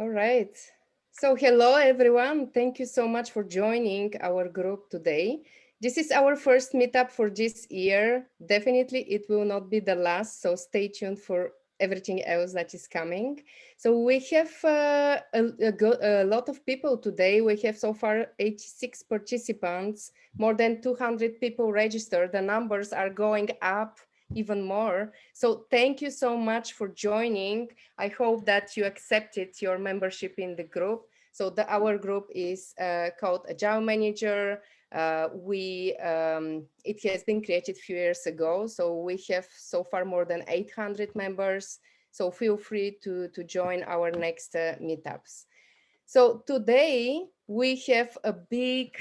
All right. So hello, everyone. Thank you so much for joining our group today. This is our first meetup for this year. Definitely, it will not be the last, so stay tuned for everything else that is coming. So we have a lot of people today. We have so far 86 participants, more than 200 people registered. The numbers are going up even more. So thank you so much for joining. I hope that you accepted your membership in the group. So our group is called Agile Manager. It has been created a few years ago. So we have so far more than 800 members. So feel free to join our next meetups. So today we have a big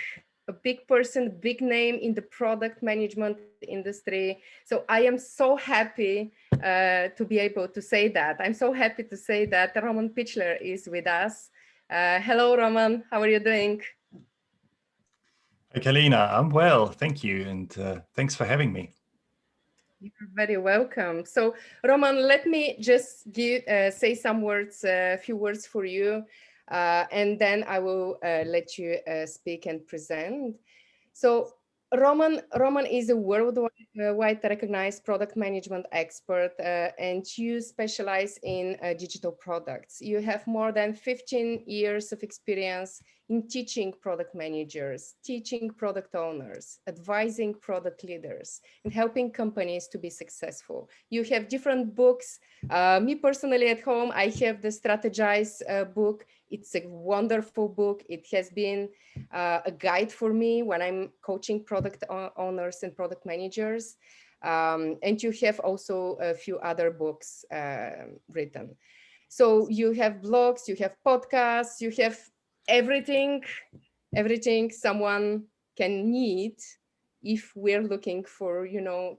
person, big name in the product management industry. So I am so happy to be able to say that. I'm so happy to say that Roman Pichler is with us. Hello, Roman. How are you doing? Hey, Kalina, I'm well, thank you. And thanks for having me. You're very welcome. So Roman, let me just say some words, a few words for you, and then I will let you speak and present. So Roman is a worldwide recognized product management expert, and you specialize in digital products. You have more than 15 years of experience in teaching product managers, teaching product owners, advising product leaders, and helping companies to be successful. You have different books. Me personally at home, I have the Strategize book. It's a wonderful book. It has been a guide for me when I'm coaching product owners and product managers. And you have also a few other books written. So you have blogs, you have podcasts, you have everything someone can need if we're looking for,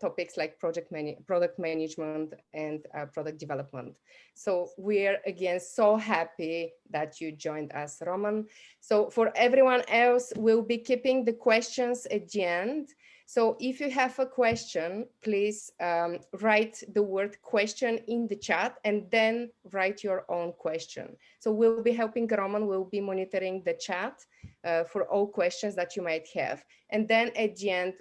topics like product management and product development. So we're again so happy that you joined us, Roman. So for everyone else, we'll be keeping the questions at the end. So if you have a question, please write the word question in the chat and then write your own question. So we'll be helping Roman, we'll be monitoring the chat for all questions that you might have. And then at the end,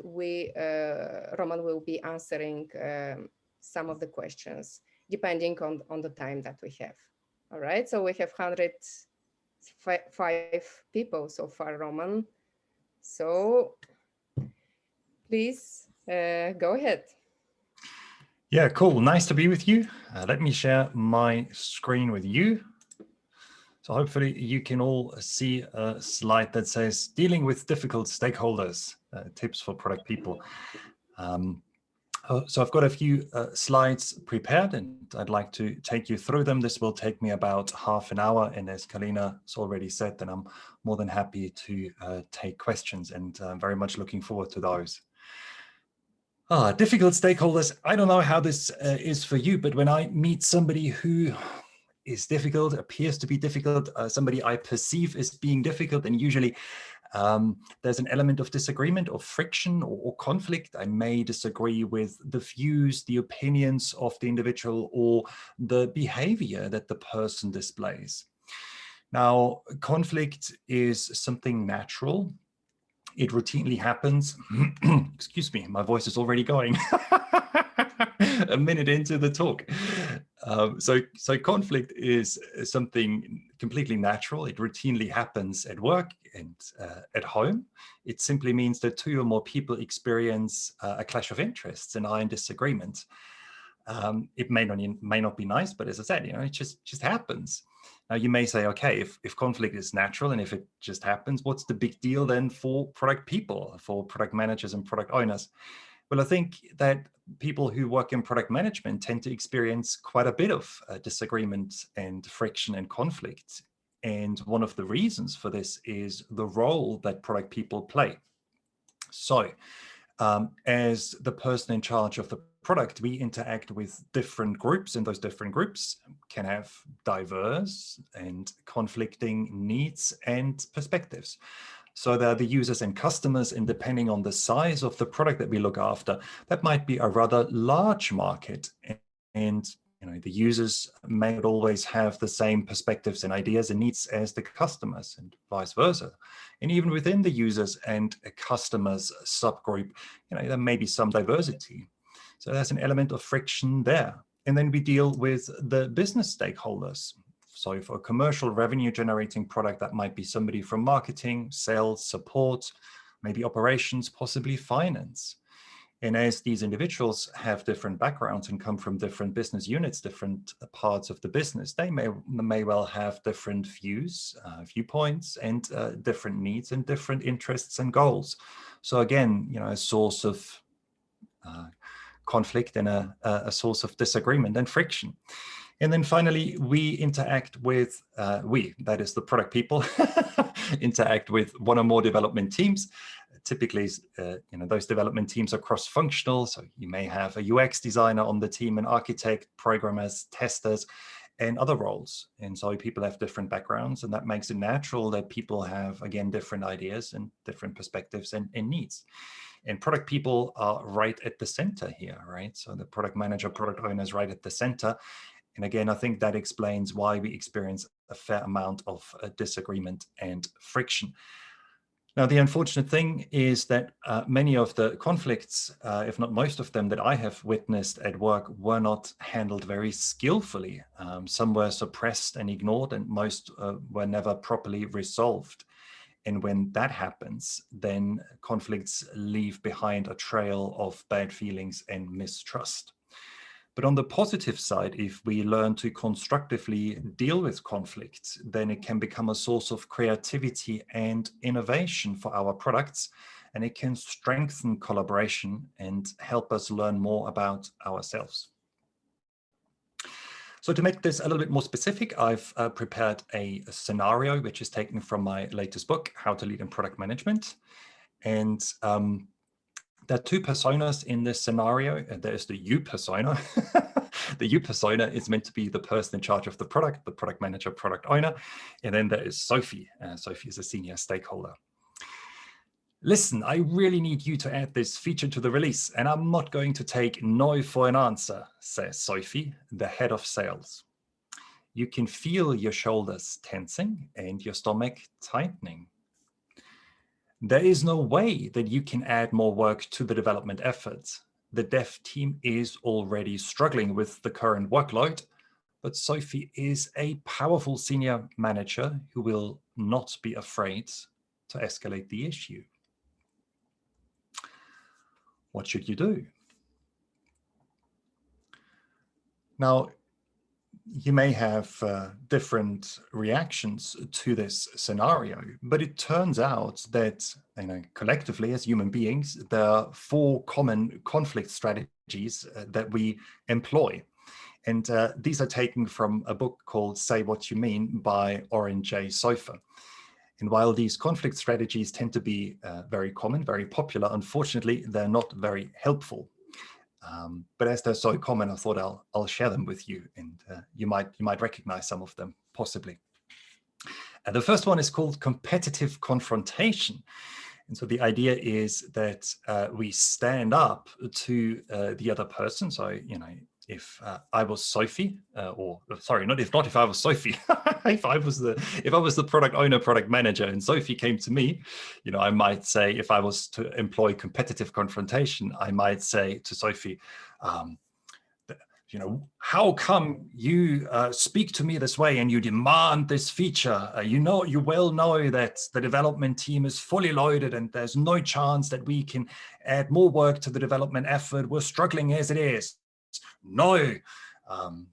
Roman will be answering some of the questions, depending on the time that we have. All right, so we have 105 people so far, Roman. So please go ahead. Yeah, cool. Nice to be with you. Let me share my screen with you. So hopefully you can all see a slide that says dealing with difficult stakeholders, tips for product people. So I've got a few slides prepared and I'd like to take you through them. This will take me about half an hour. And as Kalina has already said, then I'm more than happy to take questions and I'm very much looking forward to those. Difficult stakeholders. I don't know how this is for you, but when I meet somebody who is difficult, appears to be difficult, somebody I perceive as being difficult, and usually there's an element of disagreement or friction or conflict. I may disagree with the views, the opinions of the individual or the behavior that the person displays. Now, conflict is something natural. It routinely happens. Excuse me, my voice is already going. A minute into the talk. So conflict is something completely natural. It routinely happens at work and at home. It simply means that two or more people experience a clash of interests and are in disagreement. It may not be nice, but as I said, it just happens. Now you may say, okay, if conflict is natural and if it just happens, what's the big deal then for product people, for product managers and product owners? Well, I think that people who work in product management tend to experience quite a bit of disagreement and friction and conflict. And one of the reasons for this is the role that product people play. So as the person in charge of the product, we interact with different groups, and those different groups can have diverse and conflicting needs and perspectives. So there are the users and customers, and depending on the size of the product that we look after, that might be a rather large market. And the users may not always have the same perspectives and ideas and needs as the customers, and vice versa. And even within the users and customers subgroup, there may be some diversity. So there's an element of friction there. And then we deal with the business stakeholders. So for a commercial revenue generating product, that might be somebody from marketing, sales, support, maybe operations, possibly finance. And as these individuals have different backgrounds and come from different business units, different parts of the business, they may well have different views, viewpoints, and different needs and different interests and goals. So again, a source of conflict and a source of disagreement and friction. And then finally, we interact with, that is the product people, interact with one or more development teams. Typically, those development teams are cross-functional. So you may have a UX designer on the team, an architect, programmers, testers, and other roles. And so people have different backgrounds, and that makes it natural that people have, again, different ideas and different perspectives and needs. And product people are right at the center here, right? So the product manager, product owner is right at the center. And again, I think that explains why we experience a fair amount of disagreement and friction. Now, the unfortunate thing is that many of the conflicts, if not most of them that I have witnessed at work, were not handled very skillfully. Some were suppressed and ignored, and most were never properly resolved. And when that happens, then conflicts leave behind a trail of bad feelings and mistrust. But on the positive side, if we learn to constructively deal with conflict, then it can become a source of creativity and innovation for our products, and it can strengthen collaboration and help us learn more about ourselves. So to make this a little bit more specific, I've prepared a scenario which is taken from my latest book, How to Lead in Product Management. And there are two personas in this scenario. There's the you persona. The you persona is meant to be the person in charge of the product manager, product owner. And then there is Sophie. Sophie is a senior stakeholder. Listen, I really need you to add this feature to the release, and I'm not going to take no for an answer, says Sophie, the head of sales. You can feel your shoulders tensing and your stomach tightening. There is no way that you can add more work to the development efforts. The dev team is already struggling with the current workload, but Sophie is a powerful senior manager who will not be afraid to escalate the issue. What should you do? Now, you may have different reactions to this scenario, but it turns out that collectively as human beings, there are 4 common conflict strategies that we employ. And these are taken from a book called Say What You Mean by Oren J. Sofer. And while these conflict strategies tend to be very common, very popular, unfortunately, they're not very helpful. But as they're so common, I thought I'll share them with you, and you might recognize some of them possibly. The first one is called competitive confrontation. And so the idea is that we stand up to the other person. So, if I was Sophie, or sorry, not if I was Sophie, if I was the product owner, product manager, and Sophie came to me, I might say, if I was to employ competitive confrontation, I might say to Sophie, how come you speak to me this way and you demand this feature? You well know that the development team is fully loaded and there's no chance that we can add more work to the development effort. We're struggling as it is. No, I'm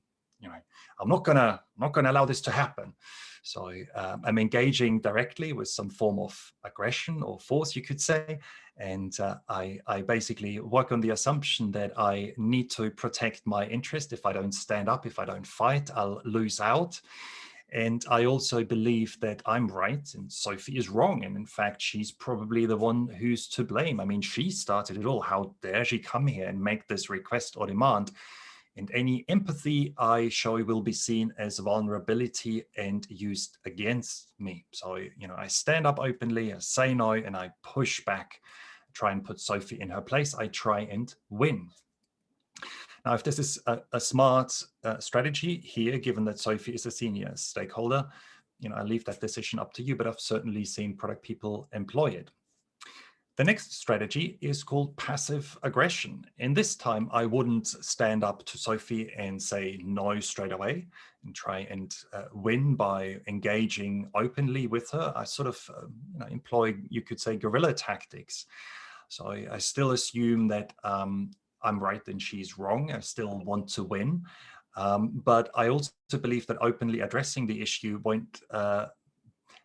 not gonna allow this to happen. So I'm engaging directly with some form of aggression or force, you could say. And I basically work on the assumption that I need to protect my interest. If I don't stand up, if I don't fight, I'll lose out. And I also believe that I'm right and Sophie is wrong. And in fact, she's probably the one who's to blame. I mean, she started it all. How dare she come here and make this request or demand? And any empathy I show will be seen as vulnerability and used against me. So, I stand up openly, I say no, and I push back, try and put Sophie in her place. I try and win. Now, if this is a smart strategy here, given that Sophie is a senior stakeholder, I leave that decision up to you, but I've certainly seen product people employ it. The next strategy is called passive aggression. And this time I wouldn't stand up to Sophie and say no straight away and try and win by engaging openly with her. I sort of employ, you could say, guerrilla tactics. So I still assume that I'm right and she's wrong. I still want to win. But I also believe that openly addressing the issue won't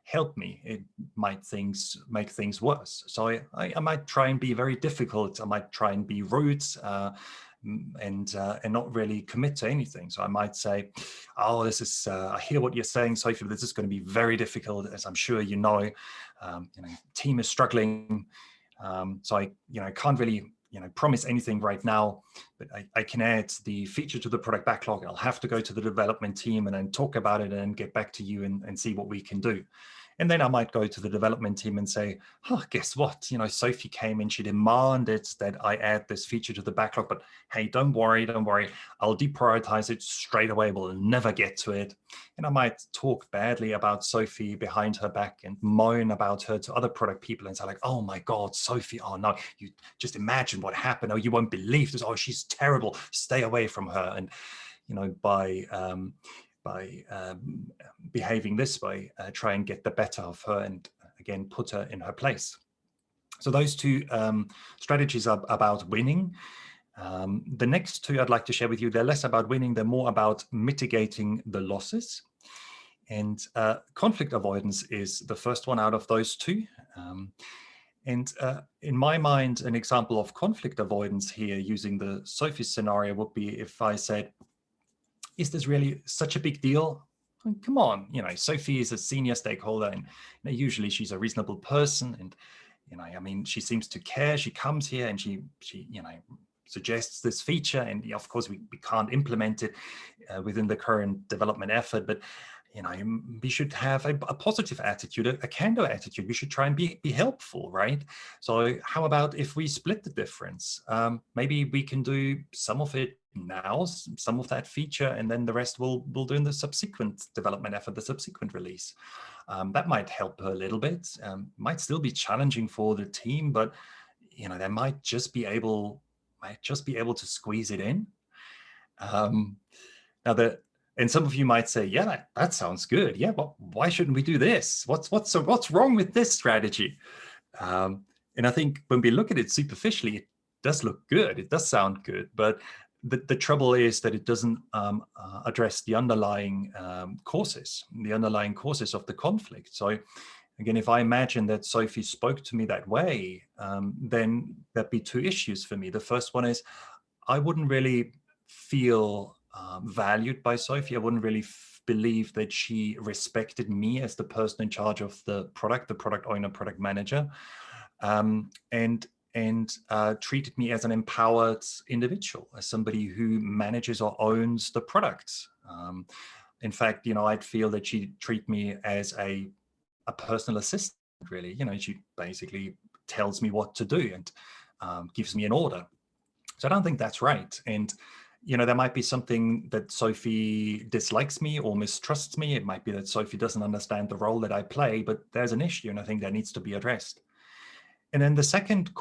help me. It might make things worse. So I might try and be very difficult. I might try and be rude and not really commit to anything. So I might say, oh, this is, I hear what you're saying, Sophie, but this is going to be very difficult, as I'm sure you know. Team is struggling. So I can't really promise anything right now, but I can add the feature to the product backlog. I'll have to go to the development team and then talk about it and get back to you and see what we can do. And then I might go to the development team and say, oh, guess what? Sophie came and she demanded that I add this feature to the backlog, but hey, don't worry. I'll deprioritize it straight away. We'll never get to it. And I might talk badly about Sophie behind her back and moan about her to other product people and say like, oh my God, Sophie, oh no, you just imagine what happened. Oh, you won't believe this. Oh, she's terrible. Stay away from her. And, by behaving this way, try and get the better of her and again, put her in her place. So those two strategies are about winning. The next two I'd like to share with you, they're less about winning, they're more about mitigating the losses. And conflict avoidance is the first one out of those two. And in my mind, an example of conflict avoidance here using the Sophie scenario would be if I said, is this really such a big deal? Come on, Sophie is a senior stakeholder and usually she's a reasonable person. And, I mean, she seems to care. She comes here and she suggests this feature. And of course, we can't implement it within the current development effort, but we should have a positive attitude, a can-do attitude. We should try and be helpful, right? So how about if we split the difference? Maybe we can do some of it now, some of that feature, and then the rest we'll do in the subsequent development effort, the subsequent release. That might help her a little bit. Might still be challenging for the team, but they might just be able to squeeze it in. And some of you might say, yeah, that sounds good. Yeah, but why shouldn't we do this? What's wrong with this strategy? And I think when we look at it superficially, it does look good. It does sound good, but the trouble is that it doesn't address the underlying causes of the conflict. So again, if I imagine that Sophie spoke to me that way, then there'd be two issues for me. The first one is I wouldn't really feel valued by Sophie. I wouldn't really believe that she respected me as the person in charge of the product owner, product manager, and treated me as an empowered individual, as somebody who manages or owns the product. In fact, I'd feel that she'd treat me as a personal assistant, really. She basically tells me what to do and gives me an order. So I don't think that's right. And there might be something that Sophie dislikes me or mistrusts me. It might be that Sophie doesn't understand the role that I play, but there's an issue, and I think that needs to be addressed. And then the second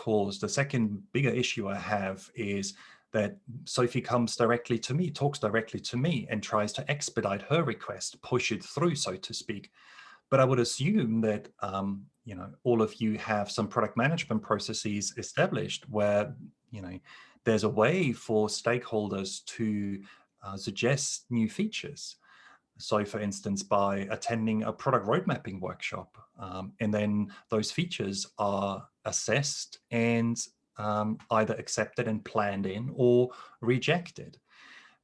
bigger issue I have is that Sophie comes directly to me, talks directly to me, and tries to expedite her request, push it through, so to speak. But I would assume that all of you have some product management processes established where there's a way for stakeholders to suggest new features. So, for instance, by attending a product road mapping workshop, and then those features are assessed and either accepted and planned in or rejected.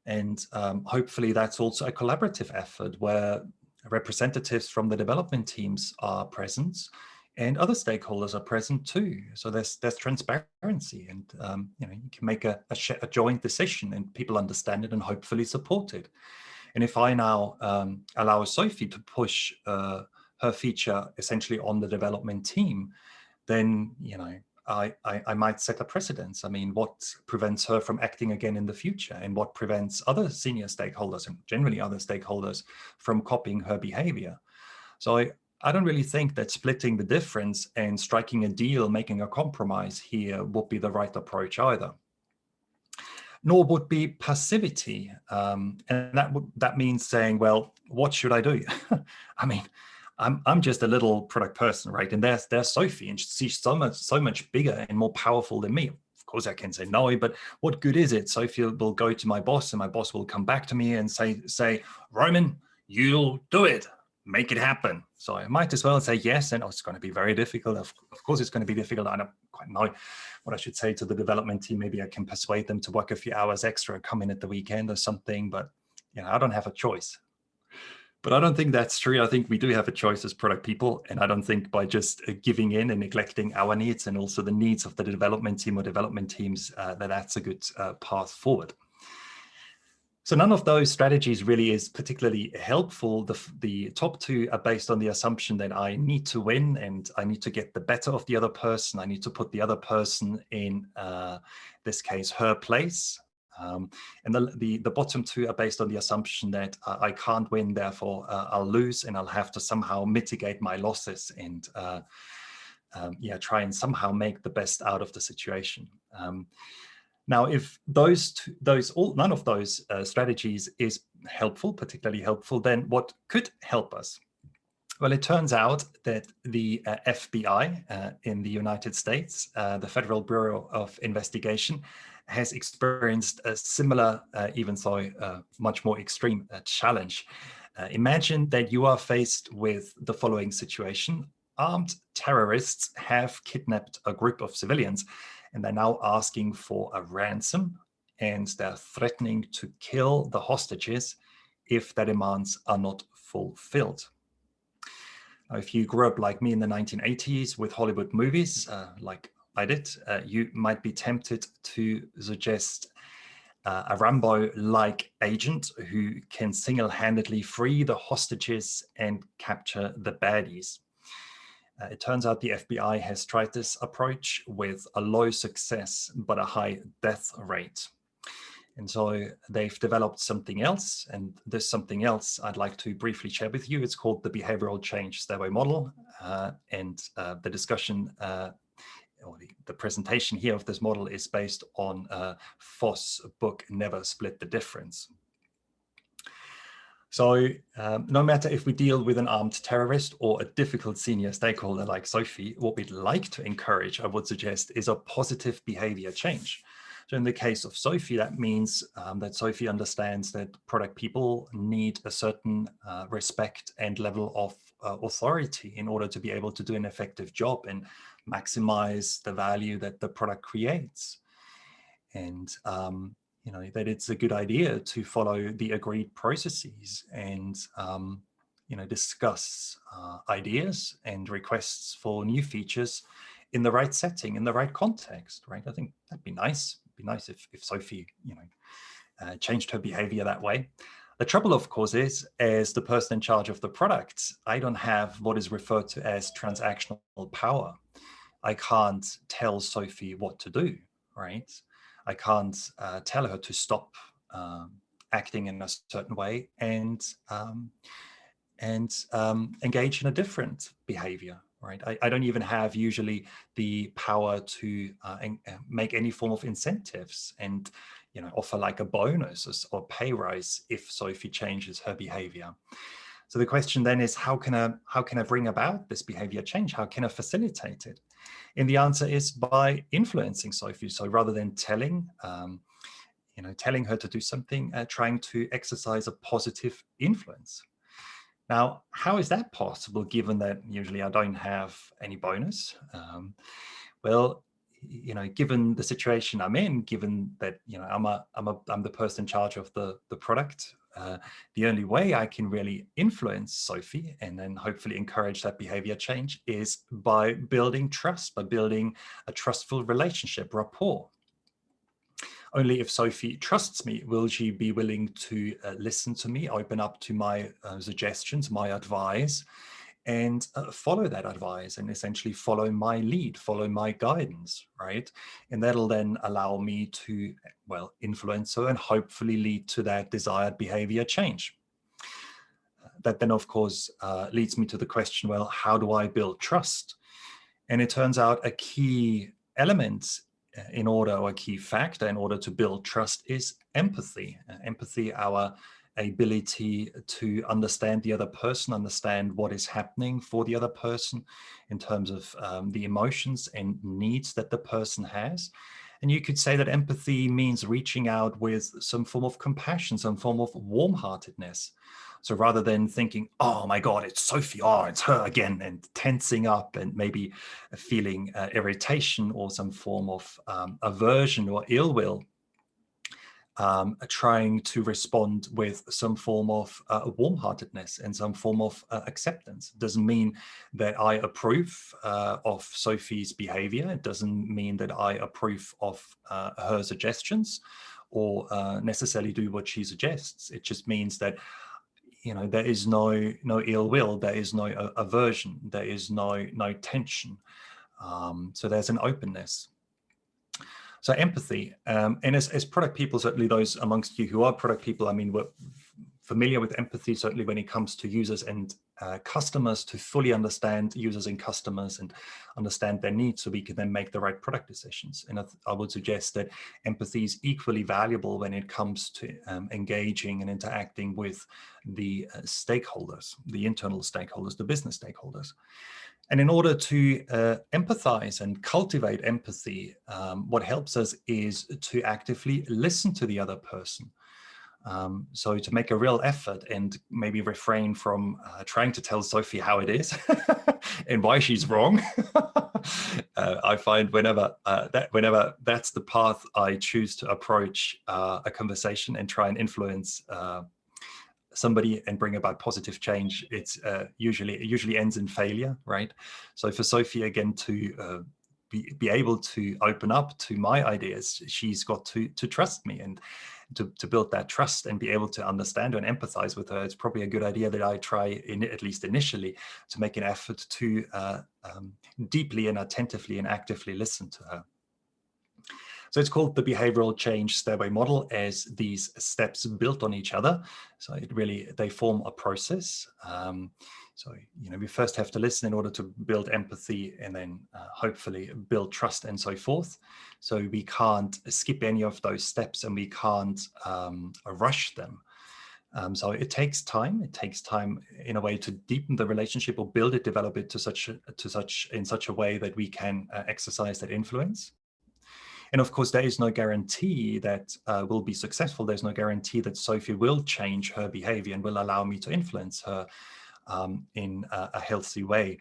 And hopefully that's also a collaborative effort where representatives from the development teams are present and other stakeholders are present too. So there's transparency, and you can make a joint decision and people understand it and hopefully support it. And if I now allow Sophie to push her feature essentially on the development team, then I might set a precedence. I mean, what prevents her from acting again in the future, and what prevents other senior stakeholders and generally other stakeholders from copying her behavior? So I don't really think that splitting the difference and striking a deal, making a compromise here would be the right approach either. Nor would be passivity. And that means saying, well, what should I do? I mean, I'm just a little product person, right? And there's Sophie, and she's so much bigger and more powerful than me. Of course, I can say no, but what good is it? Sophie will go to my boss, and my boss will come back to me and say, Roman, you'll do it. Make it happen. So I might as well say yes, and it's going to be very difficult. Of course, it's going to be difficult. I don't quite know what I should say to the development team. Maybe I can persuade them to work a few hours extra, come in at the weekend or something. But I don't have a choice. But I don't think that's true. I think we do have a choice as product people, and I don't think by just giving in and neglecting our needs and also the needs of the development team or development teams that's a good path forward. So none of those strategies really is particularly helpful. The top two are based on the assumption that I need to win and I need to get the better of the other person. I need to put the other person in this case, her place. And the bottom two are based on the assumption that I can't win, therefore I'll lose, and I'll have to somehow mitigate my losses and try and somehow make the best out of the situation. Now, if none of those strategies is helpful, particularly helpful, then what could help us? Well, it turns out that the FBI in the United States, the Federal Bureau of Investigation, has experienced a similar, even so much more extreme challenge. Imagine that you are faced with the following situation. Armed terrorists have kidnapped a group of civilians, and they're now asking for a ransom, and they're threatening to kill the hostages if their demands are not fulfilled. Now, if you grew up like me in the 1980s with Hollywood movies, like I did, you might be tempted to suggest a Rambo-like agent who can single-handedly free the hostages and capture the baddies. It turns out the FBI has tried this approach with a low success but a high death rate. And so they've developed something else, and this something else I'd like to briefly share with you. It's called the behavioral change stairway model, and the discussion or the presentation here of this model is based on Voss' book, Never Split the Difference. So no matter if we deal with an armed terrorist or a difficult senior stakeholder like Sophie, what we'd like to encourage, I would suggest, is a positive behavior change. So in the case of Sophie, that means that Sophie understands that product people need a certain respect and level of authority in order to be able to do an effective job and maximize the value that the product creates. And that it's a good idea to follow the agreed processes and discuss ideas and requests for new features in the right setting, in the right context, right? I think that'd be nice. It'd be nice if Sophie, changed her behavior that way. The trouble, of course, is as the person in charge of the product, I don't have what is referred to as transactional power. I can't tell Sophie what to do, right? I can't tell her to stop acting in a certain way and engage in a different behavior, right? I don't even have usually the power to make any form of incentives and offer like a bonus or pay rise if Sophie changes her behavior. So the question then is, how can I bring about this behavior change? How can I facilitate it? And the answer is by influencing Sophie. So rather than telling her to do something, trying to exercise a positive influence. Now, how is that possible, given that usually I don't have any bonus? Well, given the situation I'm in, given that I'm the person in charge of the product, the only way I can really influence Sophie and then hopefully encourage that behavior change is by building trust, by building a trustful relationship, rapport. Only if Sophie trusts me will she be willing to listen to me, open up to my suggestions, my advice, and follow that advice and essentially follow my lead, follow my guidance, right? And that'll then allow me to, well, influence her and hopefully lead to that desired behavior change. That then, of course, leads me to the question, well, how do I build trust? And it turns out a key element in order, or a key factor in order to build trust, is empathy. Empathy, our ability to understand the other person, understand what is happening for the other person in terms of the emotions and needs that the person has. And you could say that empathy means reaching out with some form of compassion, some form of warm-heartedness. So rather than thinking, oh my God, it's Sophie, oh, it's her again, and tensing up and maybe feeling irritation or some form of aversion or ill will, trying to respond with some form of warm-heartedness and some form of acceptance. It doesn't mean that I approve of Sophie's behavior. It doesn't mean that I approve of her suggestions or necessarily do what she suggests. It just means that, you know, there is no ill will, there is no aversion, there is no tension. So there's an openness. So empathy, and as product people, certainly those amongst you who are product people, I mean, we're familiar with empathy, certainly when it comes to users and customers, to fully understand users and customers and understand their needs so we can then make the right product decisions. And I would suggest that empathy is equally valuable when it comes to engaging and interacting with the stakeholders, the internal stakeholders, the business stakeholders. And in order to empathize and cultivate empathy, what helps us is to actively listen to the other person. So to make a real effort and maybe refrain from trying to tell Sophie how it is and why she's wrong. I find whenever that's the path I choose to approach a conversation and try and influence somebody and bring about positive change, it's it usually ends in failure, right? So for Sophie, again, to be able to open up to my ideas, she's got to trust me, and to build that trust and be able to understand and empathize with her. It's probably a good idea that I try, at least initially, to make an effort to deeply and attentively and actively listen to her. So it's called the behavioral change stairway model, as these steps built on each other. So they form a process. So, you know, we first have to listen in order to build empathy, and then hopefully build trust and so forth. So we can't skip any of those steps, and we can't rush them. So it takes time. It takes time in a way to deepen the relationship or build it, develop it in such a way that we can exercise that influence. And of course, there is no guarantee that we'll be successful. There's no guarantee that Sophie will change her behavior and will allow me to influence her in a healthy way.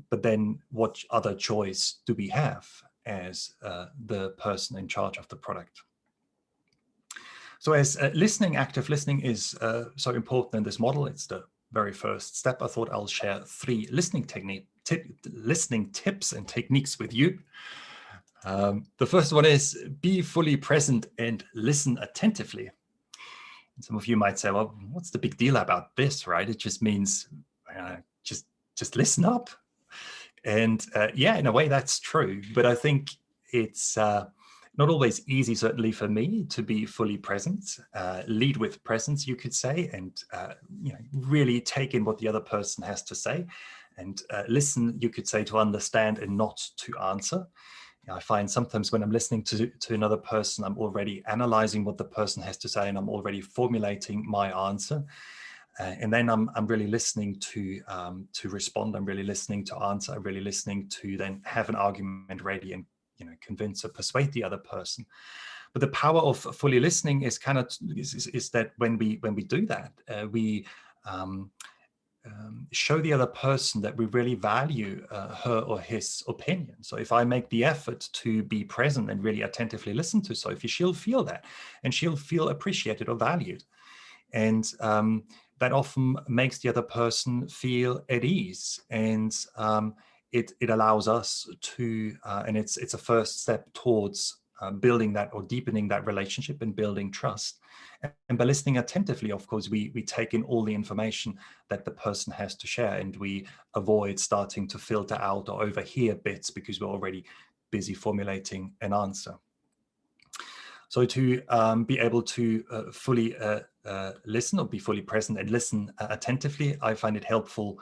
But then what other choice do we have as the person in charge of the product? So as active listening is so important in this model, it's the very first step. I thought I'll share 3 listening tips and techniques with you. The first one is be fully present and listen attentively. And some of you might say, well, what's the big deal about this, right? It just means just listen up. And yeah, in a way that's true. But I think it's not always easy, certainly for me, to be fully present, lead with presence, you could say, and you know, really take in what the other person has to say, and listen, you could say, to understand and not to answer. I find sometimes when I'm listening to another person, I'm already analyzing what the person has to say, and I'm already formulating my answer. And then I'm really listening to respond. I'm really listening to answer. I'm really listening to then have an argument ready and, you know, convince or persuade the other person. But the power of fully listening is kind of is that when we do that, we show the other person that we really value her or his opinion. So if I make the effort to be present and really attentively listen to Sophie, she'll feel that, and she'll feel appreciated or valued. And that often makes the other person feel at ease. And it allows us to, and it's a first step towards building that or deepening that relationship and building trust. And by listening attentively, of course, we take in all the information that the person has to share, and we avoid starting to filter out or overhear bits because we're already busy formulating an answer. So to be able to fully listen or be fully present and listen attentively, I find it helpful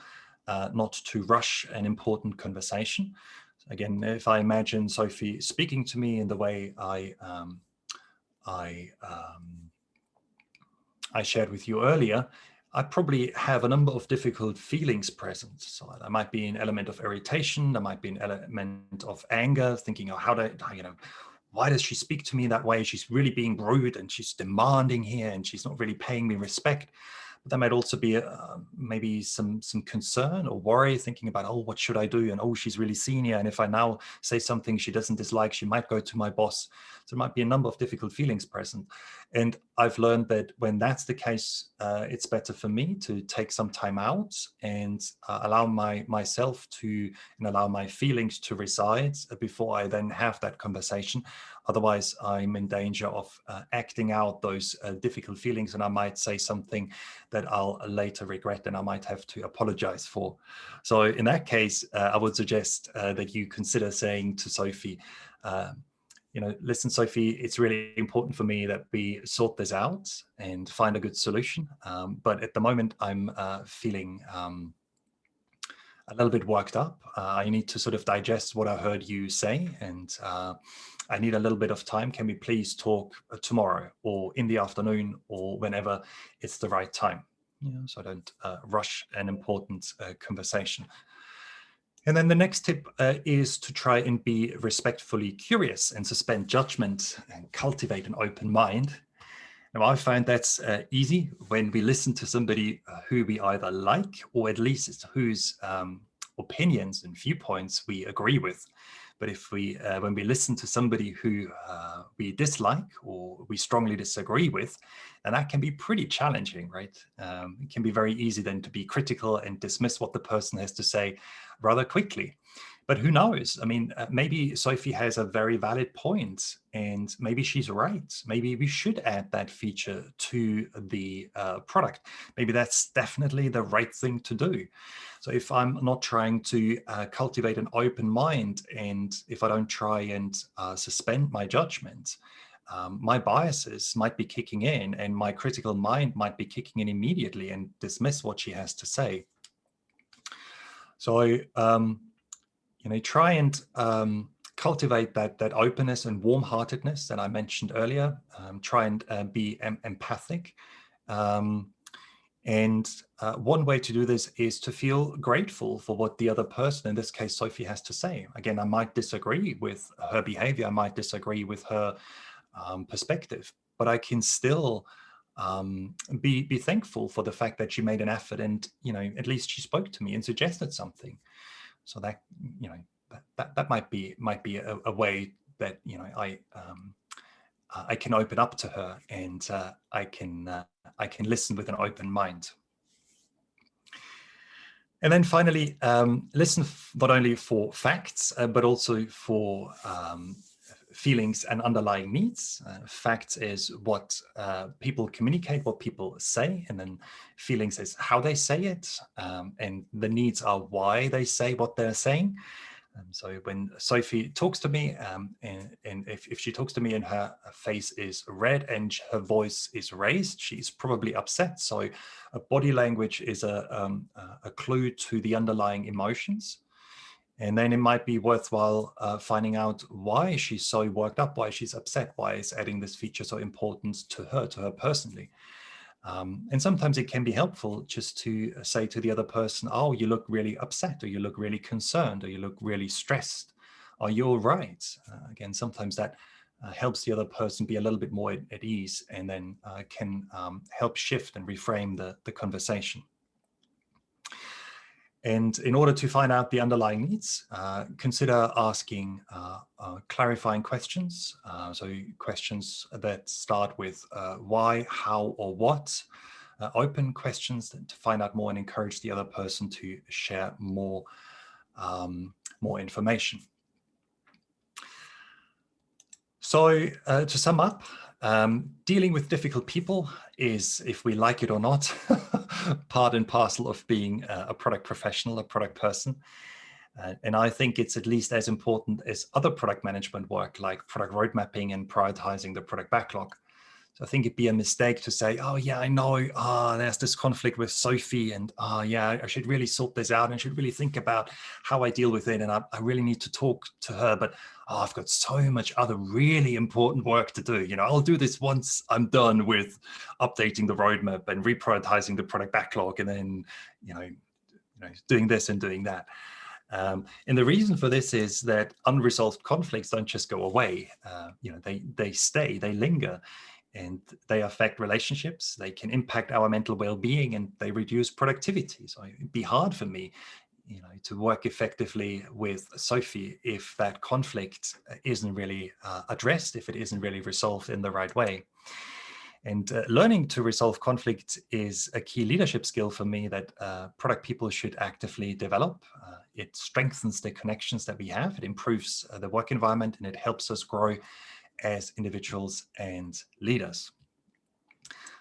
not to rush an important conversation. Again, if I imagine Sophie speaking to me in the way I shared with you earlier, I probably have a number of difficult feelings present. So there might be an element of irritation, there might be an element of anger, thinking, oh, why does she speak to me that way? She's really being rude and she's demanding here and she's not really paying me respect. But there might also be maybe some concern or worry, thinking about, oh, what should I do? And oh, she's really senior. And if I now say something she doesn't dislike, she might go to my boss. So there might be a number of difficult feelings present. And I've learned that when that's the case, it's better for me to take some time out and allow myself to, and allow my feelings to reside before I then have that conversation. Otherwise, I'm in danger of acting out those difficult feelings, and I might say something that I'll later regret and I might have to apologize for. So in that case, I would suggest that you consider saying to Sophie, listen, Sophie, it's really important for me that we sort this out and find a good solution. But at the moment, I'm feeling a little bit worked up. I need to sort of digest what I heard you say, and I need a little bit of time. Can we please talk tomorrow or in the afternoon or whenever it's the right time? So I don't rush an important conversation. And then the next tip is to try and be respectfully curious and suspend judgment and cultivate an open mind. Now, I find that's easy when we listen to somebody who we either like, or at least whose opinions and viewpoints we agree with. But if when we listen to somebody who we dislike or we strongly disagree with, then that can be pretty challenging, right? It can be very easy then to be critical and dismiss what the person has to say rather quickly. But who knows? I mean, maybe Sophie has a very valid point, and maybe she's right. Maybe we should add that feature to the product. Maybe that's definitely the right thing to do. So if I'm not trying to cultivate an open mind, and if I don't try and suspend my judgment, my biases might be kicking in, and my critical mind might be kicking in immediately and dismiss what she has to say. So try and cultivate that openness and warm-heartedness that I mentioned earlier. Try and be empathic. And one way to do this is to feel grateful for what the other person, in this case, Sophie, has to say. Again, I might disagree with her behavior. I might disagree with her perspective, but I can still be thankful for the fact that she made an effort and, at least she spoke to me and suggested something. So that, that might be a way that, I can open up to her, and I can listen with an open mind. And then finally, listen not only for facts, but also for feelings and underlying needs. Facts is what people communicate, what people say, and then feelings is how they say it, and the needs are why they say what they're saying. So when Sophie talks to me, and if she talks to me and her face is red and her voice is raised, she's probably upset. So body language is a clue to the underlying emotions. And then it might be worthwhile finding out why she's so worked up, why she's upset, why is adding this feature so important to her personally. And sometimes it can be helpful just to say to the other person, oh, you look really upset, or you look really concerned, or you look really stressed. Are you all right? Again, sometimes that helps the other person be a little bit more at ease, and then can help shift and reframe the conversation. And in order to find out the underlying needs, consider asking clarifying questions. So questions that start with why, how, or what. Open questions to find out more and encourage the other person to share more information. So to sum up, dealing with difficult people is, if we like it or not, part and parcel of being a product professional, a product person. And I think it's at least as important as other product management work, like product road mapping and prioritizing the product backlog. So I think it'd be a mistake to say, oh yeah, I know, there's this conflict with Sophie, and yeah, I should really sort this out and should really think about how I deal with it. And I really need to talk to her, but I've got so much other really important work to do. I'll do this once I'm done with updating the roadmap and reprioritizing the product backlog, and then, doing this and doing that. And the reason for this is that unresolved conflicts don't just go away. They stay, they linger. And they affect relationships, they can impact our mental well-being, and they reduce productivity. So it'd be hard for me, to work effectively with Sophie if that conflict isn't really addressed, if it isn't really resolved in the right way. And learning to resolve conflict is a key leadership skill for me that product people should actively develop. It strengthens the connections that we have, it improves the work environment, and it helps us grow as individuals and leaders.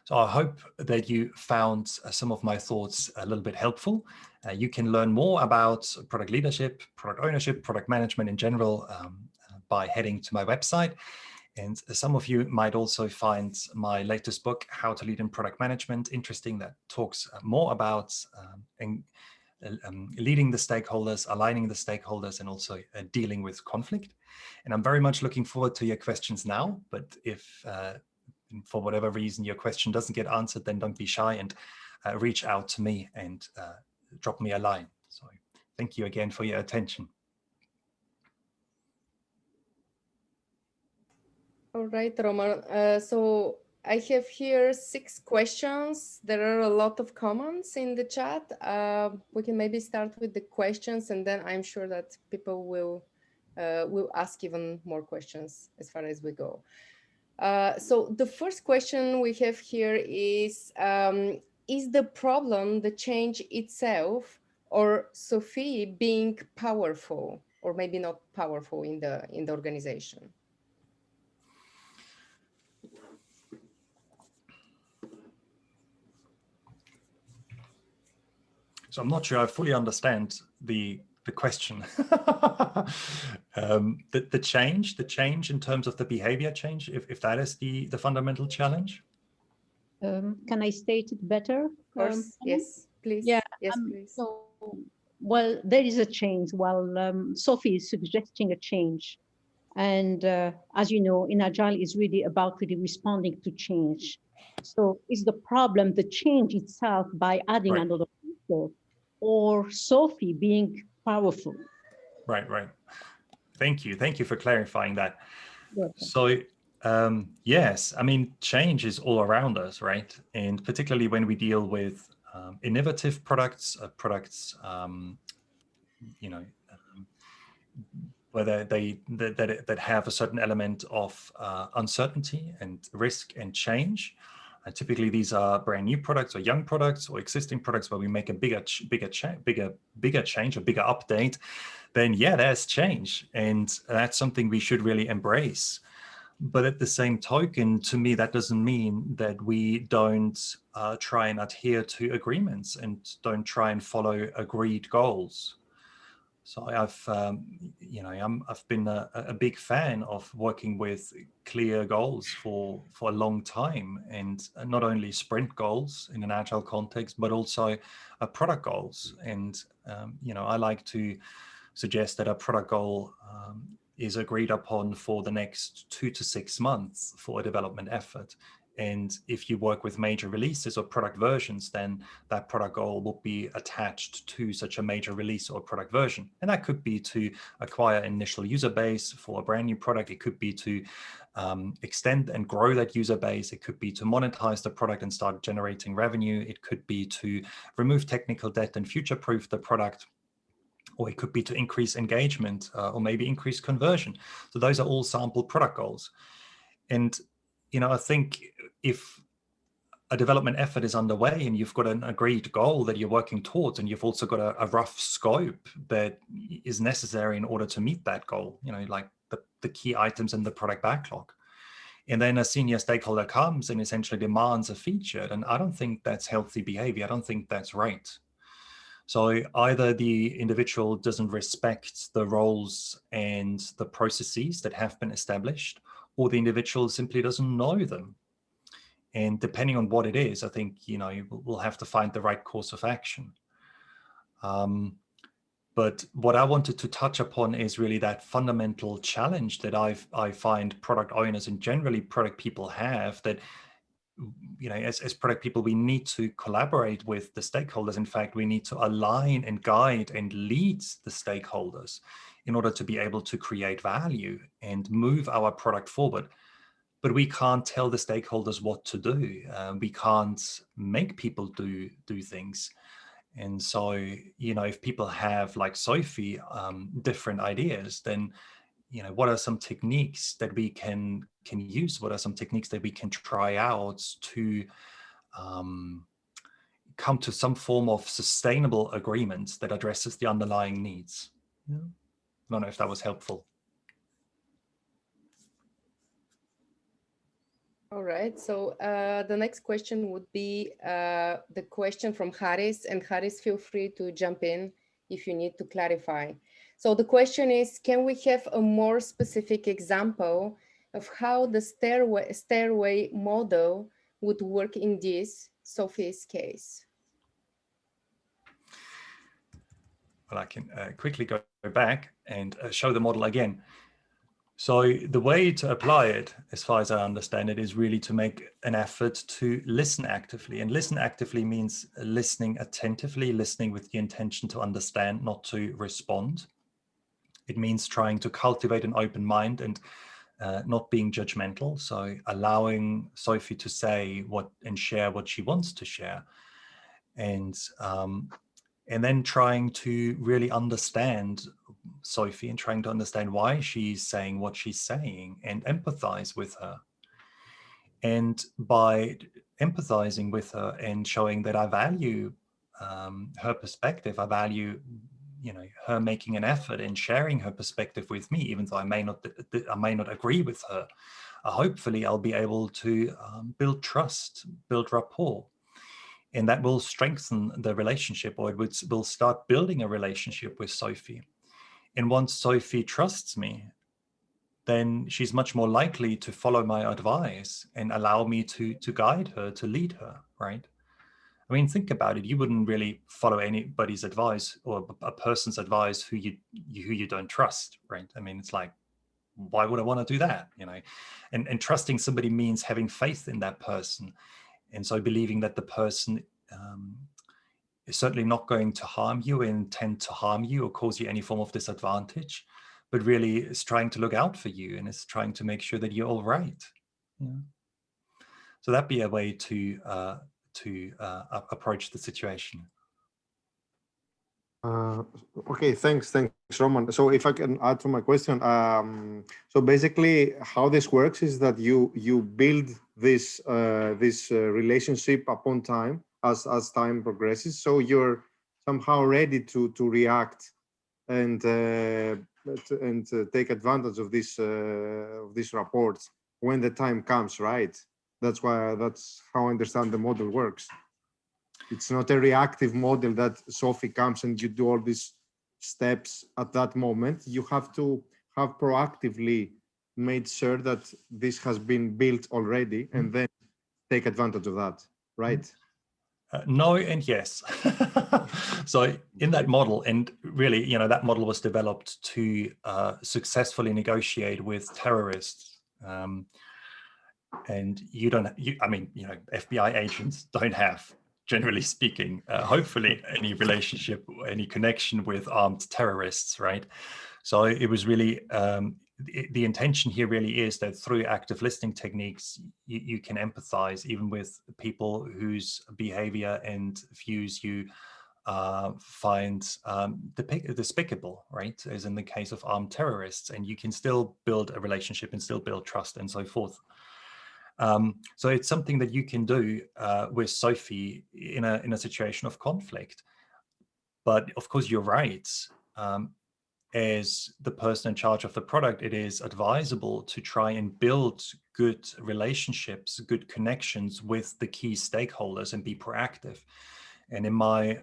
So I hope that you found some of my thoughts a little bit helpful. You can learn more about product leadership, product ownership, product management in general by heading to my website. And some of you might also find my latest book, How to Lead in Product Management, interesting. That talks more about leading the stakeholders, aligning the stakeholders, and also dealing with conflict. And I'm very much looking forward to your questions now. But if for whatever reason your question doesn't get answered, then don't be shy and reach out to me and drop me a line. So thank you again for your attention. All right, Roman. So I have here 6 questions. There are a lot of comments in the chat. We can maybe start with the questions, and then I'm sure that people will ask even more questions as far as we go. So the first question we have here is the problem the change itself, or Sophie being powerful, or maybe not powerful in the organization? So I'm not sure I fully understand the question. The change in terms of the behavior change, if that is the fundamental challenge. Can I state it better? Of course, yes, please. Yeah, yes, please. So, well, there is a change. Sophie is suggesting a change. And as you know, in Agile is really about really responding to change. So is the problem the change itself by adding another feature, or Sophie being powerful? Right. Thank you for clarifying that. Okay. So yes, I mean, change is all around us, right? And particularly when we deal with innovative products, whether that have a certain element of uncertainty and risk and change. Typically, these are brand new products or young products or existing products where we make a bigger change, a bigger update. Then yeah, there's change, and that's something we should really embrace. But at the same token, to me, that doesn't mean that we don't try and adhere to agreements and don't try and follow agreed goals. So I've been a big fan of working with clear goals for a long time, and not only sprint goals in an agile context, but also product goals. And I like to suggest that a product goal is agreed upon for the next 2 to 6 months for a development effort. And if you work with major releases or product versions, then that product goal will be attached to such a major release or product version. And that could be to acquire initial user base for a brand new product. It could be to extend and grow that user base. It could be to monetize the product and start generating revenue. It could be to remove technical debt and future-proof the product. Or it could be to increase engagement or maybe increase conversion. So those are all sample product goals. And I think if a development effort is underway and you've got an agreed goal that you're working towards, and you've also got a rough scope that is necessary in order to meet that goal, like the key items in the product backlog. And then a senior stakeholder comes and essentially demands a feature. And I don't think that's healthy behavior. I don't think that's right. So either the individual doesn't respect the roles and the processes that have been established, or the individual simply doesn't know them. And depending on what it is, I think, we'll have to find the right course of action. But what I wanted to touch upon is really that fundamental challenge that I find product owners and generally product people have, that, as product people, we need to collaborate with the stakeholders. In fact, we need to align and guide and lead the stakeholders in order to be able to create value and move our product forward. But we can't tell the stakeholders what to do. We can't make people do things. And so, if people have, like Sophie, different ideas, then, what are some techniques that we can use? What are some techniques that we can try out to come to some form of sustainable agreement that addresses the underlying needs? I don't know if that was helpful. All right, so the next question would be the question from Haris, and Haris, feel free to jump in if you need to clarify. So the question is, can we have a more specific example of how the stairway model would work in this Sophie's case? Well, I can quickly go back and show the model again. So the way to apply it, as far as I understand it, is really to make an effort to listen actively. And listen actively means listening attentively, listening with the intention to understand, not to respond. It means trying to cultivate an open mind and not being judgmental. So allowing Sophie to say what and share what she wants to share. And then trying to really understand Sophie and trying to understand why she's saying what she's saying and empathize with her. And by empathizing with her and showing that I value her perspective, I value, her making an effort and sharing her perspective with me, even though I may not agree with her, hopefully I'll be able to build trust, build rapport. And that will strengthen the relationship, or it will start building a relationship with Sophie. And once Sophie trusts me, then she's much more likely to follow my advice and allow me to guide her, to lead her, right? I mean, think about it. You wouldn't really follow anybody's advice or a person's advice who you don't trust, right? I mean, it's like, why would I want to do that? And trusting somebody means having faith in that person. And so believing that the person is certainly not going to harm you, intend to harm you or cause you any form of disadvantage, but really is trying to look out for you and is trying to make sure that you're all right. So that'd be a way to approach the situation. Okay, thanks, Roman. So if I can add to my question, so basically how this works is that you build this relationship upon time as time progresses. So you're somehow ready to react and take advantage of these reports when the time comes, right? That's how I understand the model works. It's not a reactive model that Sophie comes and you do all these steps at that moment. You have to have proactively made sure that this has been built already and then take advantage of that, right? No and yes. So in that model, and really, that model was developed to successfully negotiate with terrorists. And FBI agents don't have, generally speaking, hopefully any relationship, any connection with armed terrorists, right? So it was really, the intention here really is that through active listening techniques, you can empathize even with people whose behavior and views you find despicable, right? As in the case of armed terrorists, and you can still build a relationship and still build trust and so forth. So it's something that you can do with Sophie in a situation of conflict. But of course, you're right. as the person in charge of the product, it is advisable to try and build good relationships, good connections with the key stakeholders and be proactive. And in my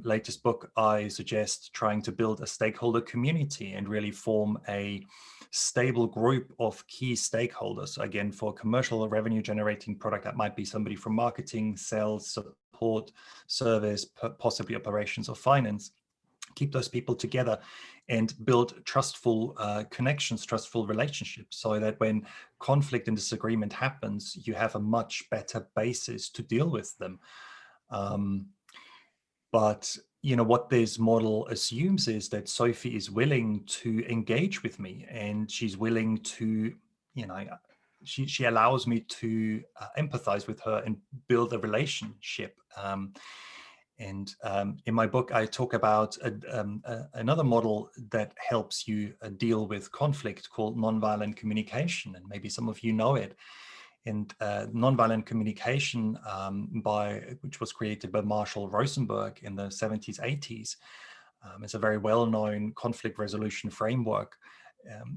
latest book, I suggest trying to build a stakeholder community and really form a stable group of key stakeholders. Again, for a commercial revenue generating product, that might be somebody from marketing, sales, support, service, possibly operations or finance. Keep those people together and build trustful connections, trustful relationships, so that when conflict and disagreement happens, you have a much better basis to deal with them. But what this model assumes is that Sophie is willing to engage with me, and she's willing to, she allows me to empathize with her and build a relationship. And in my book, I talk about another model that helps you deal with conflict called nonviolent communication, and maybe some of you know it. And nonviolent communication, which was created by Marshall Rosenberg in the 70s, 80s, is a very well-known conflict resolution framework.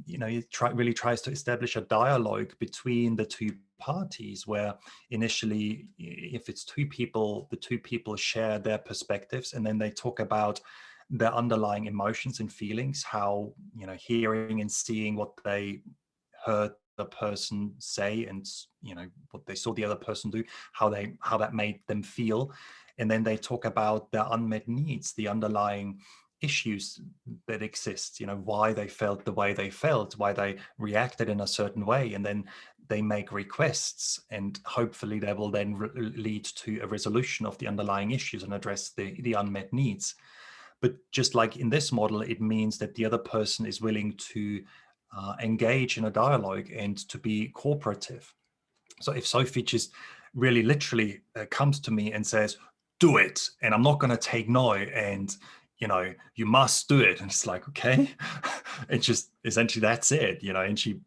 It really tries to establish a dialogue between the two parties, where initially, if it's two people, the two people share their perspectives, and then they talk about their underlying emotions and feelings, how, hearing and seeing what they heard the person say and what they saw the other person do, how that made them feel. And then they talk about their unmet needs, the underlying issues that exist, why they felt the way they felt, why they reacted in a certain way. And then they make requests, and hopefully they will then lead to a resolution of the underlying issues and address the unmet needs. But just like in this model, it means that the other person is willing to engage in a dialogue and to be cooperative. So if Sophie just really literally comes to me and says, do it, and I'm not going to take no, and you must do it, and it's like, okay, and just essentially that's it, and she,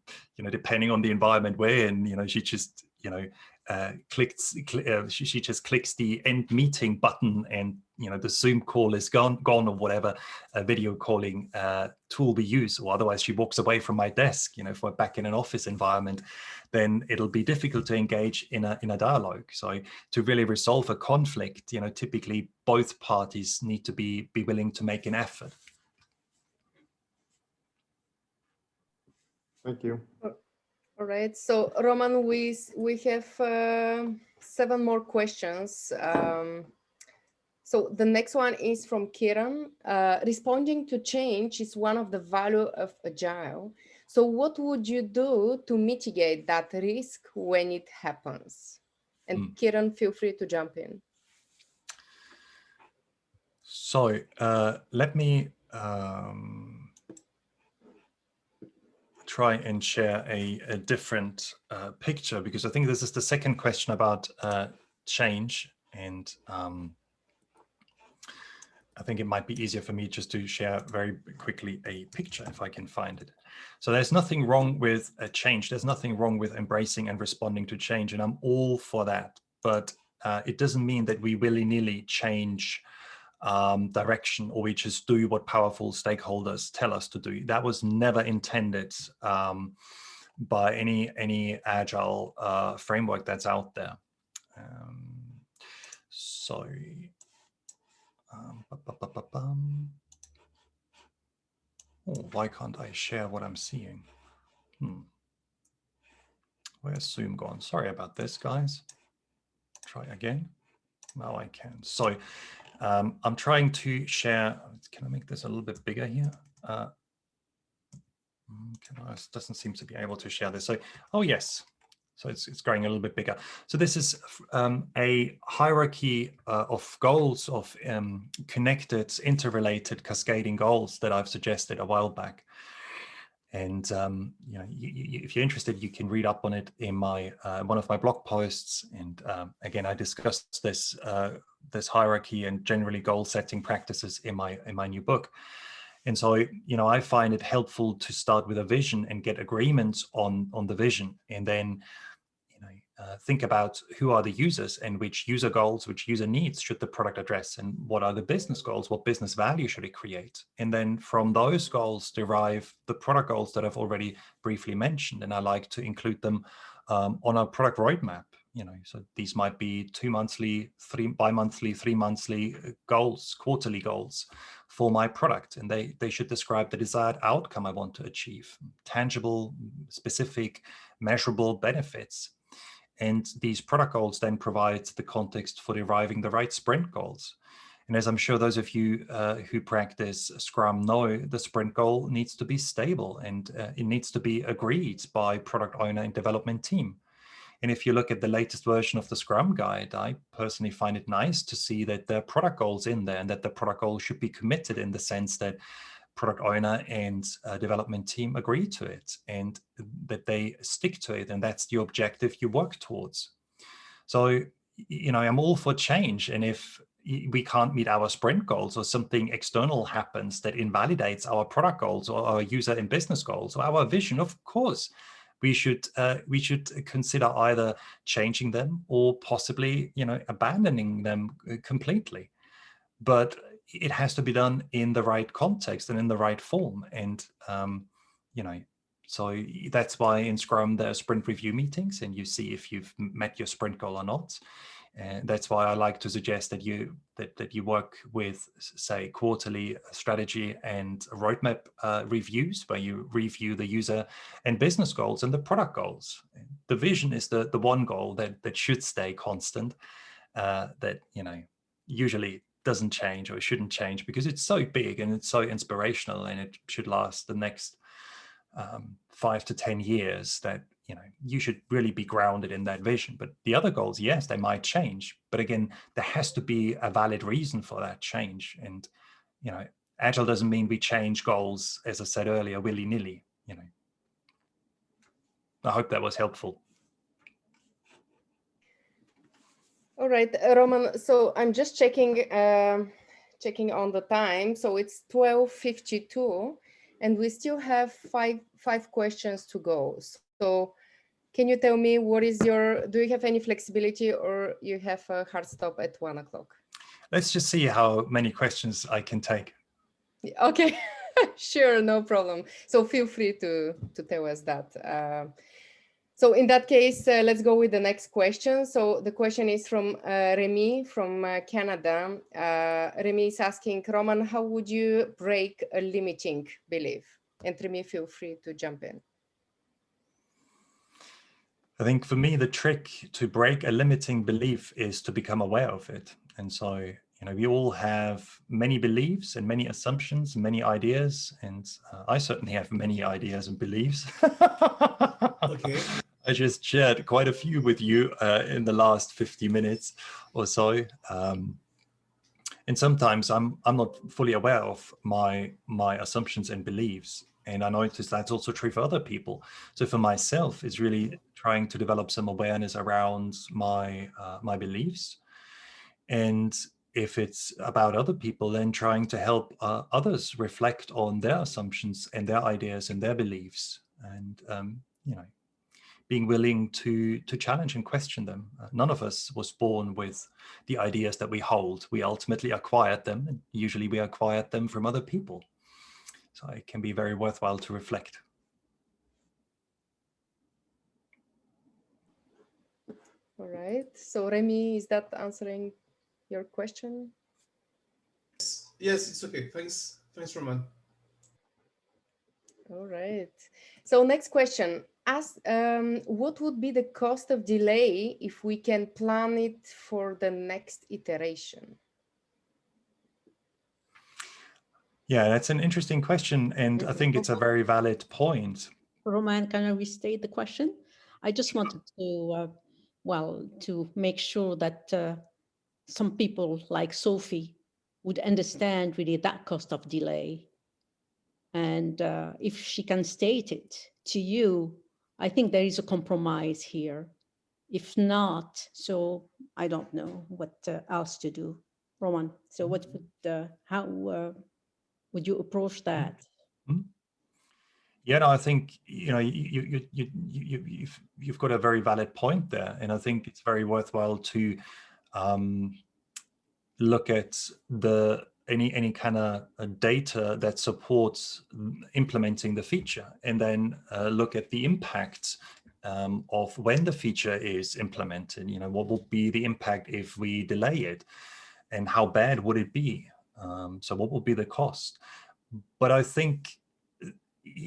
depending on the environment we're in, she just, she just clicks the end meeting button, and the Zoom call is gone, or whatever video calling tool we use, or otherwise she walks away from my desk. If we're back in an office environment, then it'll be difficult to engage in a dialogue. So to really resolve a conflict, typically both parties need to be willing to make an effort. Thank you. All right, so Roman, we have 7 more questions. So the next one is from Kiran. Responding to change is one of the value of Agile. So what would you do to mitigate that risk when it happens? And Kiran, feel free to jump in. So let me try and share a different picture, because I think this is the second question about change, and I think it might be easier for me just to share very quickly a picture if I can find it. So there's nothing wrong with a change. There's nothing wrong with embracing and responding to change, and I'm all for that. But it doesn't mean that we willy-nilly change direction, or we just do what powerful stakeholders tell us to do. That was never intended by any agile framework that's out there. Oh, why can't I share what I'm seeing? Where's Zoom gone? Sorry about this, guys. Try again. Now I can. So I'm trying to share. Can I make this a little bit bigger here? It doesn't seem to be able to share this. So, oh yes. So it's growing a little bit bigger. So this is a hierarchy of goals, of connected, interrelated, cascading goals that I've suggested a while back. And if you're interested, you can read up on it in my one of my blog posts. And again, I discussed this this hierarchy and generally goal setting practices in my new book. And so, I find it helpful to start with a vision and get agreements on the vision, and then think about who are the users and which user goals, which user needs should the product address, and what are the business goals, what business value should it create. And then from those goals derive the product goals that I've already briefly mentioned. And I like to include them on our product roadmap. So these might be 2 monthly, 3 bi-monthly, 3 monthly goals, quarterly goals for my product. And they should describe the desired outcome I want to achieve, tangible, specific, measurable benefits. And these product goals then provide the context for deriving the right sprint goals. And as I'm sure those of you who practice Scrum know, the sprint goal needs to be stable, and it needs to be agreed by product owner and development team. And if you look at the latest version of the Scrum guide, I personally find it nice to see that there are product goals in there, and that the product goals should be committed in the sense that product owner and development team agree to it, and that they stick to it. And that's the objective you work towards. So, I'm all for change. And if we can't meet our sprint goals, or something external happens that invalidates our product goals or our user and business goals or our vision, of course, we should consider either changing them or possibly, abandoning them completely. But it has to be done in the right context and in the right form. And, so that's why in Scrum there are sprint review meetings, and you see if you've met your sprint goal or not. And that's why I like to suggest that you work with, say, quarterly strategy and roadmap reviews, where you review the user and business goals and the product goals. The vision is the one goal that should stay constant, that usually doesn't change, or it shouldn't change, because it's so big and it's so inspirational, and it should last the next 5 to 10 years, that you should really be grounded in that vision. But the other goals, yes, they might change, but again, there has to be a valid reason for that change. And Agile doesn't mean we change goals, as I said earlier, willy-nilly. I hope that was helpful. All right, Roman, so I'm just checking on the time. So it's 12:52, and we still have five questions to go. So can you tell me do you have any flexibility, or you have a hard stop at 1 o'clock? Let's just see how many questions I can take. Okay, sure, no problem. So feel free to tell us that. So in that case, let's go with the next question. So the question is from Remy from Canada. Remy is asking, Roman, how would you break a limiting belief? And Remy, feel free to jump in. I think for me, the trick to break a limiting belief is to become aware of it. And so, we all have many beliefs and many assumptions, and many ideas. And I certainly have many ideas and beliefs. Okay. I just shared quite a few with you in the last 50 minutes or so. And sometimes I'm not fully aware of my assumptions and beliefs. And I notice that's also true for other people. So for myself, it's really trying to develop some awareness around my beliefs. And if it's about other people, then trying to help others reflect on their assumptions and their ideas and their beliefs. And, being willing to challenge and question them. None of us was born with the ideas that we hold. We ultimately acquired them, and usually we acquired them from other people. So it can be very worthwhile to reflect. All right. So Remy, is that answering your question? Yes, it's okay. Thanks, Roman. All right. So next question. What would be the cost of delay if we can plan it for the next iteration? Yeah, that's an interesting question, and I think it's a very valid point. Roman, can I restate the question? I just wanted to, to make sure that some people like Sophie would understand really that cost of delay. And if she can state it to you, I think there is a compromise here. If not, so I don't know what else to do. Roman, so how would you approach that? Yeah, no, I think you've got a very valid point there, and I think it's very worthwhile to look at any kind of data that supports implementing the feature, and then look at the impact of when the feature is implemented. What will be the impact if we delay it, and how bad would it be? So what will be the cost? But I think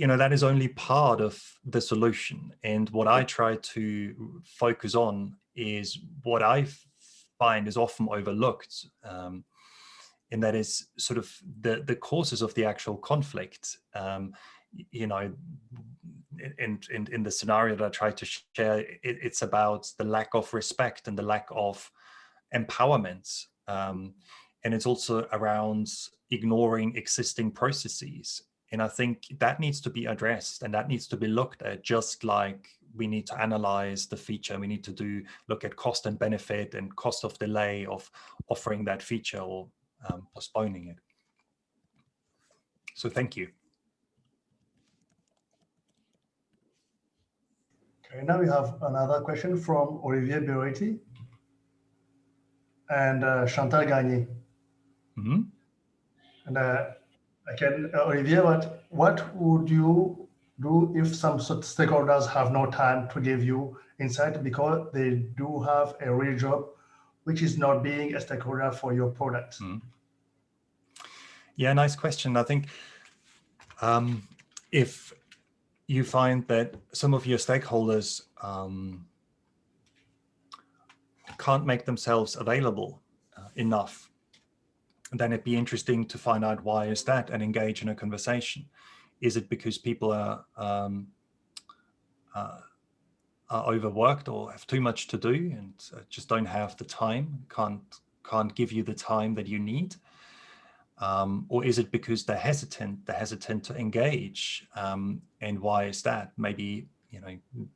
that is only part of the solution. And what I try to focus on is what I find is often overlooked. And that is sort of the causes of the actual conflict. And in the scenario that I try to share, it's about the lack of respect and the lack of empowerment. And it's also around ignoring existing processes. And I think that needs to be addressed, and that needs to be looked at, just like we need to analyze the feature. We need to look at cost and benefit and cost of delay of offering that feature or postponing it. So thank you. Okay, now we have another question from Olivier Beretti and Chantal Gagné. Mm-hmm. And Olivier, what would you do if some stakeholders have no time to give you insight because they do have a real job, which is not being a stakeholder for your product? Mm-hmm. Yeah, nice question. I think if you find that some of your stakeholders can't make themselves available enough, then it'd be interesting to find out why is that and engage in a conversation. Is it because people are overworked or have too much to do and just don't have the time, can't give you the time that you need? Or is it because they're hesitant to engage? And why is that? Maybe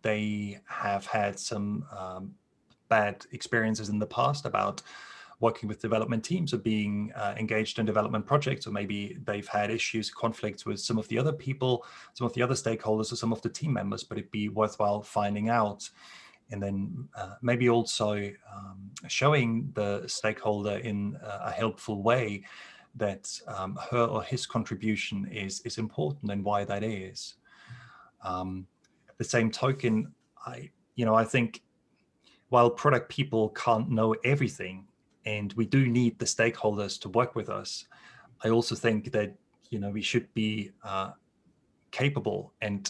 they have had some bad experiences in the past about working with development teams or being engaged in development projects, or maybe they've had issues, conflicts with some of the other people, some of the other stakeholders, or some of the team members. But it'd be worthwhile finding out, and then maybe also showing the stakeholder in a helpful way that her or his contribution is important and why that is. At the same token, I think while product people can't know everything, and we do need the stakeholders to work with us, I also think that we should be capable and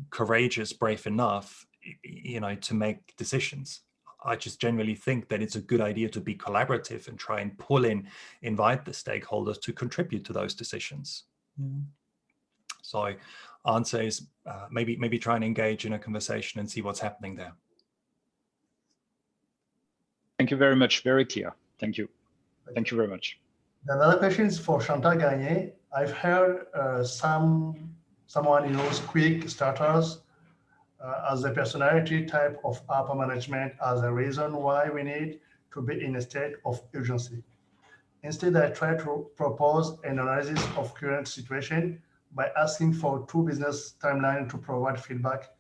courageous, brave enough, to make decisions. I just generally think that it's a good idea to be collaborative and try and invite the stakeholders to contribute to those decisions. Mm-hmm. So answer is maybe try and engage in a conversation and see what's happening there. Thank you very much. Very clear. Thank you. Thank you very much. Another question is for Chantal Gagné. I've heard someone knows quick starters as a personality type of upper management as a reason why we need to be in a state of urgency. Instead, I try to propose an analysis of current situation by asking for 2 business timelines to provide feedback.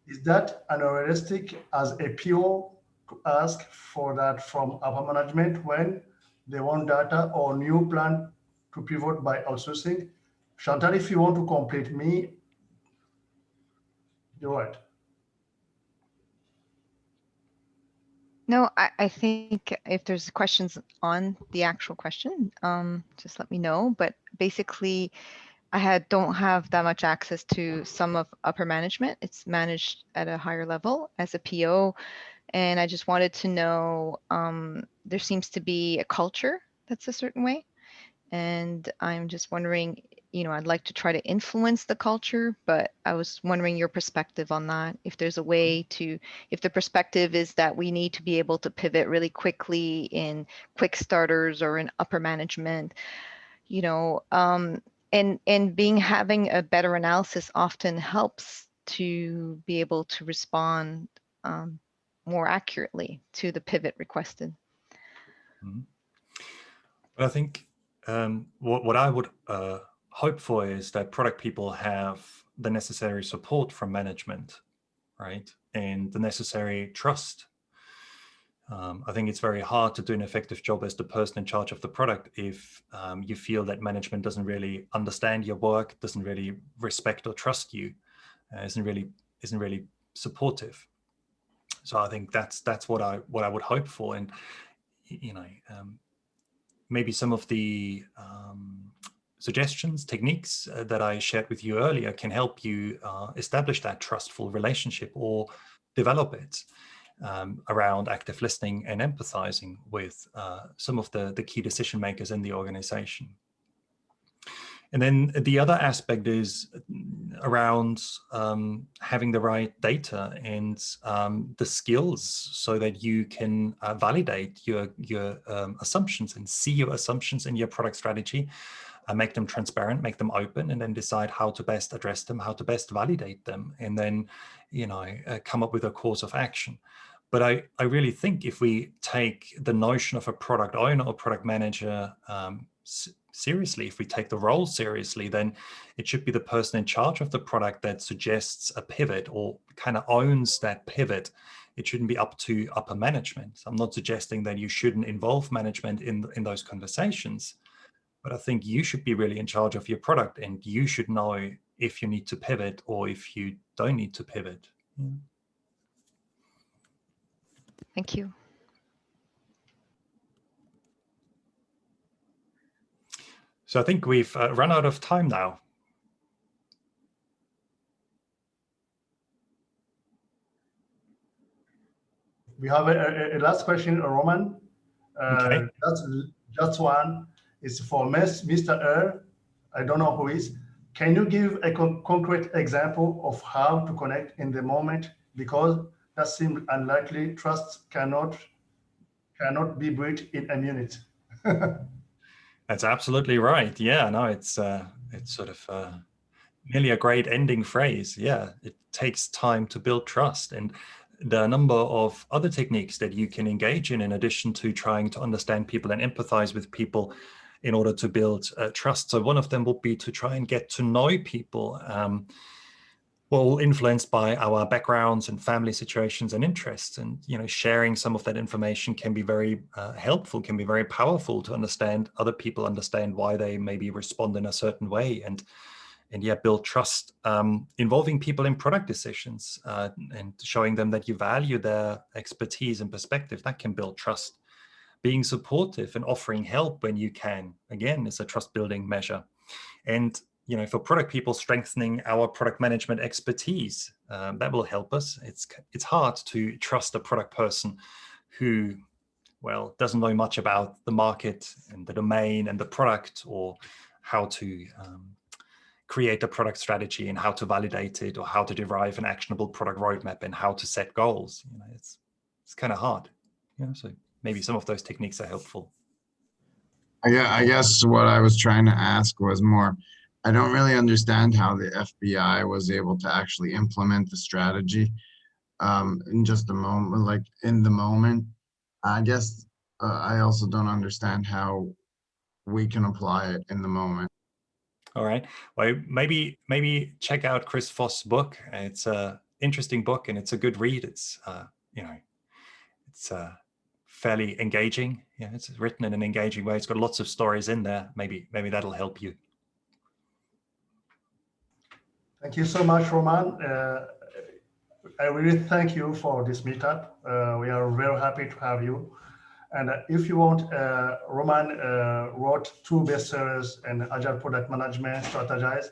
Is that unrealistic as a PO to ask for that from upper management when they want data or new plan to pivot by outsourcing? Chantal, if you want to complete me, you're right. No, I think if there's questions on the actual question, just let me know. But basically, I don't have that much access to some of upper management. It's managed at a higher level as a PO. And I just wanted to know, there seems to be a culture that's a certain way. And I'm just wondering, I'd like to try to influence the culture, but I was wondering your perspective on that. If there's a way to, if the perspective is that we need to be able to pivot really quickly in quick starters or in upper management, and having a better analysis often helps to be able to respond more accurately to the pivot requested. Mm-hmm. But I think what I would hope for is that product people have the necessary support from management, right? And the necessary trust. I think it's very hard to do an effective job as the person in charge of the product if you feel that management doesn't really understand your work, doesn't really respect or trust you, isn't really supportive. So I think that's what I would hope for. And maybe some of the suggestions, techniques that I shared with you earlier can help you establish that trustful relationship or develop it around active listening and empathizing with some of the key decision makers in the organization. And then the other aspect is around having the right data and the skills so that you can validate your assumptions and see your assumptions in your product strategy, make them transparent, make them open, and then decide how to best address them, how to best validate them, and then come up with a course of action. But I really think if we take the notion of a product owner or product manager seriously, if we take the role seriously, then it should be the person in charge of the product that suggests a pivot or kind of owns that pivot. It shouldn't be up to upper management. I'm not suggesting that you shouldn't involve management in those conversations, but I think you should be really in charge of your product and you should know if you need to pivot or if you don't need to pivot. Yeah. Thank you. So I think we've run out of time now. We have a last question, Roman. Okay. That's one. It's for Mr. R. I don't know who is. Can you give a concrete example of how to connect in the moment? Because that seems unlikely. Trust cannot be built in a minute. That's absolutely right. Yeah, no, it's sort of nearly a great ending phrase. Yeah, it takes time to build trust. And there are a number of other techniques that you can engage in addition to trying to understand people and empathize with people in order to build trust. So one of them would be to try and get to know people, well, influenced by our backgrounds and family situations and interests. And, sharing some of that information can be very helpful, can be very powerful to understand other people, understand why they maybe respond in a certain way, and yet build trust, involving people in product decisions and showing them that you value their expertise and perspective. That can build trust. Being supportive and offering help when you can, again, is a trust building measure. And for product people, strengthening our product management expertise, that will help us. It's hard to trust a product person who, well, doesn't know much about the market and the domain and the product, or how to create a product strategy and how to validate it, or how to derive an actionable product roadmap and how to set goals. It's kind of hard. So maybe some of those techniques are helpful. I guess what I was trying to ask was more, I don't really understand how the FBI was able to actually implement the strategy in just a moment, like in the moment. I guess I also don't understand how we can apply it in the moment. All right. Well, maybe check out Chris Voss' book. It's an interesting book and it's a good read. It's it's fairly engaging. Yeah, it's written in an engaging way. It's got lots of stories in there. Maybe that'll help you. Thank you so much, Roman. I really thank you for this meetup. We are very happy to have you. And if you want, Roman wrote 2 bestsellers in Agile Product Management, Strategize.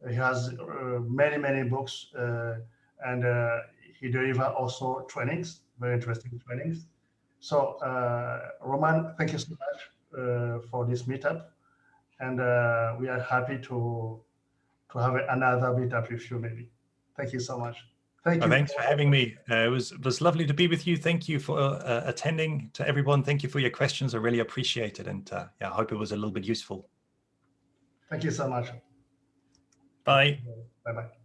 He has many books, and he delivers also trainings, very interesting trainings. So, Roman, thank you so much for this meetup. And we are happy to have another meetup with you, maybe. Thank you so much. Thank you. Thanks for having me. It was lovely to be with you. Thank you for attending. To everyone, thank you for your questions. I really appreciate it. And I hope it was a little bit useful. Thank you so much. Bye. Bye-bye.